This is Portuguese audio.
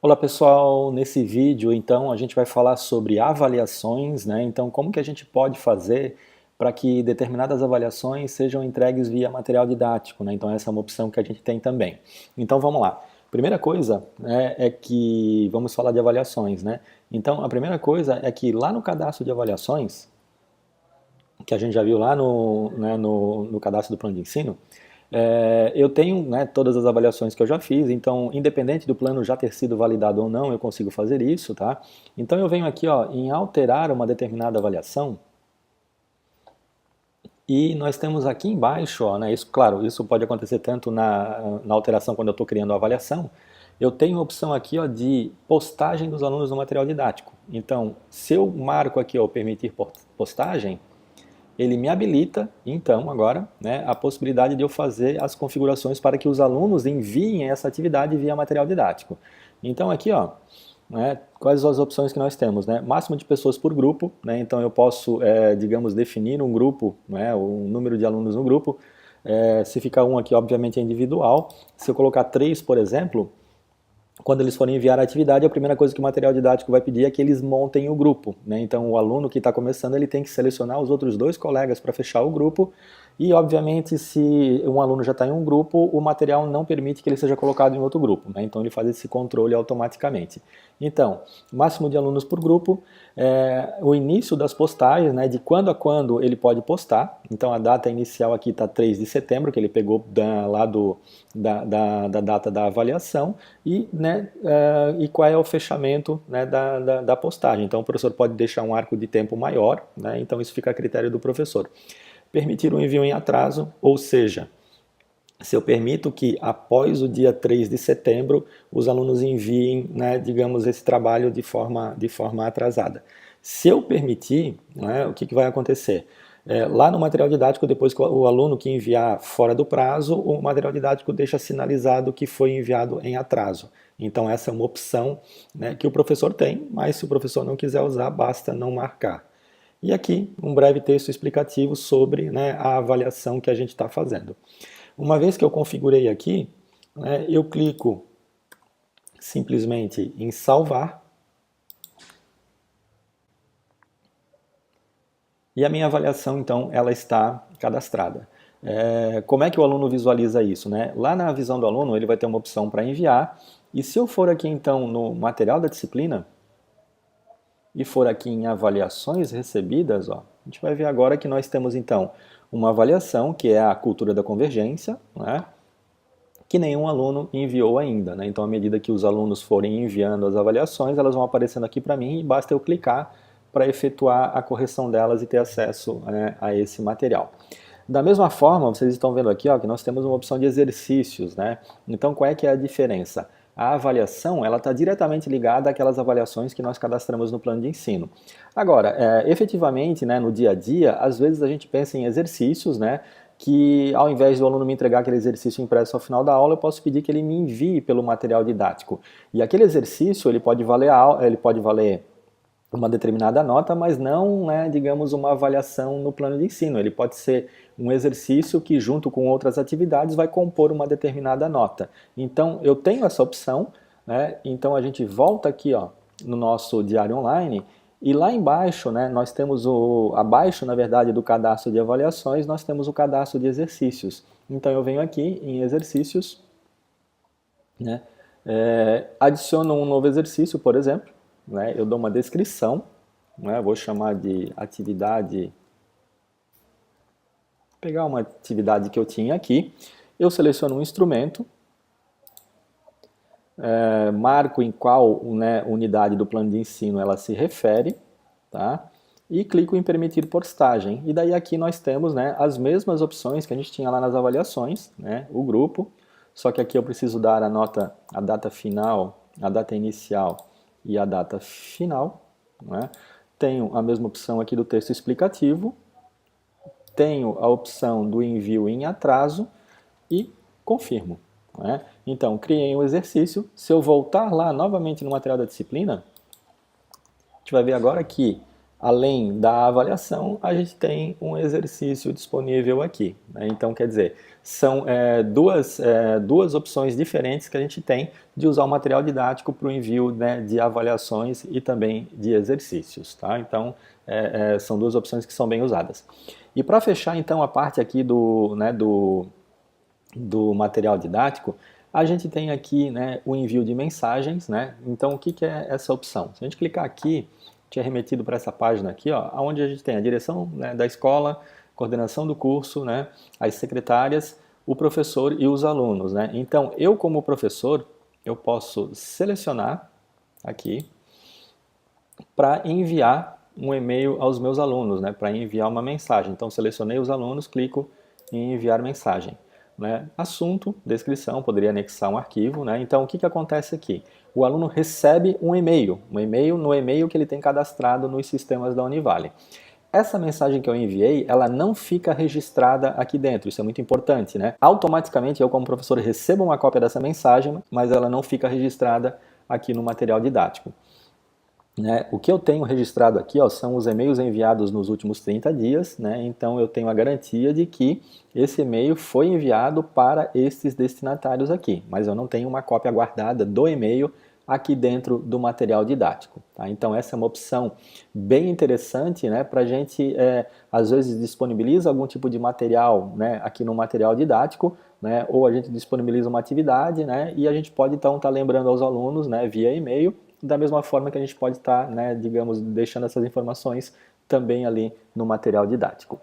Olá pessoal, nesse vídeo então a gente vai falar sobre avaliações, né? Então como que a gente pode fazer para que determinadas avaliações sejam entregues via material didático, né? Então essa é uma opção que a gente tem também. Então vamos lá. Primeira coisa, né, é que vamos falar de avaliações, né? Então a primeira coisa é que lá no cadastro de avaliações, que a gente já viu lá no cadastro do plano de ensino, eu tenho, né, todas as avaliações que eu já fiz, então independente do plano já ter sido validado ou não, eu consigo fazer isso, tá? Então eu venho aqui, ó, em alterar uma determinada avaliação e nós temos aqui embaixo, ó, né, isso, claro, isso pode acontecer tanto na alteração quando eu estou criando a avaliação, eu tenho a opção aqui, ó, de postagem dos alunos no material didático. Então, se eu marco aqui, ó, permitir postagem, ele me habilita, então, agora, né, a possibilidade de eu fazer as configurações para que os alunos enviem essa atividade via material didático. Então, aqui, ó, né, quais as opções que nós temos? Né? Máximo de pessoas por grupo, né, então eu posso, digamos, definir um grupo, né, um número de alunos no grupo. Se ficar um aqui, obviamente é individual. Se eu colocar 3, por exemplo, quando eles forem enviar a atividade, a primeira coisa que o material didático vai pedir é que eles montem o grupo, né? Então, o aluno que está começando, ele tem que selecionar os outros 2 colegas para fechar o grupo e, obviamente, se um aluno já está em um grupo, o material não permite que ele seja colocado em outro grupo, né? Então, ele faz esse controle automaticamente. Então, máximo de alunos por grupo, o início das postagens, né, de quando a quando ele pode postar. Então, a data inicial aqui está 3 de setembro, que ele pegou lá da data da avaliação, e qual é o fechamento, né, da postagem. Então o professor pode deixar um arco de tempo maior, né, então isso fica a critério do professor. Permitir o envio em atraso, ou seja, se eu permito que após o dia 3 de setembro os alunos enviem, né, digamos, esse trabalho de forma atrasada. Se eu permitir, né, o que vai acontecer? Lá no material didático, depois que o aluno que enviar fora do prazo, o material didático deixa sinalizado que foi enviado em atraso. Então essa é uma opção, né, que o professor tem, mas se o professor não quiser usar, basta não marcar. E aqui um breve texto explicativo sobre, né, a avaliação que a gente está fazendo. Uma vez que eu configurei aqui, né, eu clico simplesmente em salvar e a minha avaliação, então, ela está cadastrada. Como é que o aluno visualiza isso? Né? Lá na visão do aluno, ele vai ter uma opção para enviar, e se eu for aqui, então, no material da disciplina, e for aqui em avaliações recebidas, ó, a gente vai ver agora que nós temos, então, uma avaliação, que é a cultura da convergência, né? Que nenhum aluno enviou ainda, né? Então, à medida que os alunos forem enviando as avaliações, elas vão aparecendo aqui para mim e basta eu clicar para efetuar a correção delas e ter acesso, né, a esse material. Da mesma forma, vocês estão vendo aqui, ó, que nós temos uma opção de exercícios, né? Então, qual é que é a diferença? A avaliação, ela está diretamente ligada àquelas avaliações que nós cadastramos no plano de ensino. Agora, efetivamente, né, no dia a dia, às vezes a gente pensa em exercícios, né, que ao invés do aluno me entregar aquele exercício impresso ao final da aula, eu posso pedir que ele me envie pelo material didático. E aquele exercício, ele pode valer uma determinada nota, mas não, né, digamos, uma avaliação no plano de ensino. Ele pode ser um exercício que, junto com outras atividades, vai compor uma determinada nota. Então, eu tenho essa opção, né? Então a gente volta aqui, ó, no nosso diário online, e lá embaixo, né, nós temos abaixo, na verdade, do cadastro de avaliações, nós temos o cadastro de exercícios. Então eu venho aqui em exercícios, né, adiciono um novo exercício, por exemplo, né, eu dou uma descrição, né, vou chamar de atividade, vou pegar uma atividade que eu tinha aqui, eu seleciono um instrumento, marco em qual, né, unidade do plano de ensino ela se refere, tá? E clico em permitir postagem. E daí aqui nós temos, né, as mesmas opções que a gente tinha lá nas avaliações, né, o grupo, só que aqui eu preciso dar a nota, a data final, a data inicial e a data final, né? Tenho a mesma opção aqui do texto explicativo, tenho a opção do envio em atraso e confirmo, né? Então, criei um exercício. Se eu voltar lá novamente no material da disciplina, a gente vai ver agora que Além da avaliação, a gente tem um exercício disponível aqui, né? Então, quer dizer, são duas opções diferentes que a gente tem de usar o material didático para o envio, né, de avaliações e também de exercícios, tá? Então, são duas opções que são bem usadas. E para fechar, então, a parte aqui do material didático, a gente tem aqui, né, o envio de mensagens, né? Então, o que que é essa opção? Se a gente clicar aqui, te é remetido para essa página aqui, ó, onde a gente tem a direção, né, da escola, coordenação do curso, né, as secretárias, o professor e os alunos, né? Então, eu como professor, eu posso selecionar aqui para enviar um e-mail aos meus alunos, né, para enviar uma mensagem. Então, selecionei os alunos, clico em enviar mensagem. Né? Assunto, descrição, poderia anexar um arquivo. Né? Então, o que acontece aqui? O aluno recebe um e-mail no e-mail que ele tem cadastrado nos sistemas da Univale. Essa mensagem que eu enviei, ela não fica registrada aqui dentro, isso é muito importante, né? Automaticamente, eu como professor recebo uma cópia dessa mensagem, mas ela não fica registrada aqui no material didático. Né? O que eu tenho registrado aqui, ó, são os e-mails enviados nos últimos 30 dias, né? Então eu tenho a garantia de que esse e-mail foi enviado para estes destinatários aqui, mas eu não tenho uma cópia guardada do e-mail aqui dentro do material didático. Tá? Então essa é uma opção bem interessante, né, para a gente, às vezes disponibiliza algum tipo de material, né, aqui no material didático, né, ou a gente disponibiliza uma atividade, né, e a gente pode então estar lembrando aos alunos, né, via e-mail, da mesma forma que a gente pode estar, né, digamos, deixando essas informações também ali no material didático.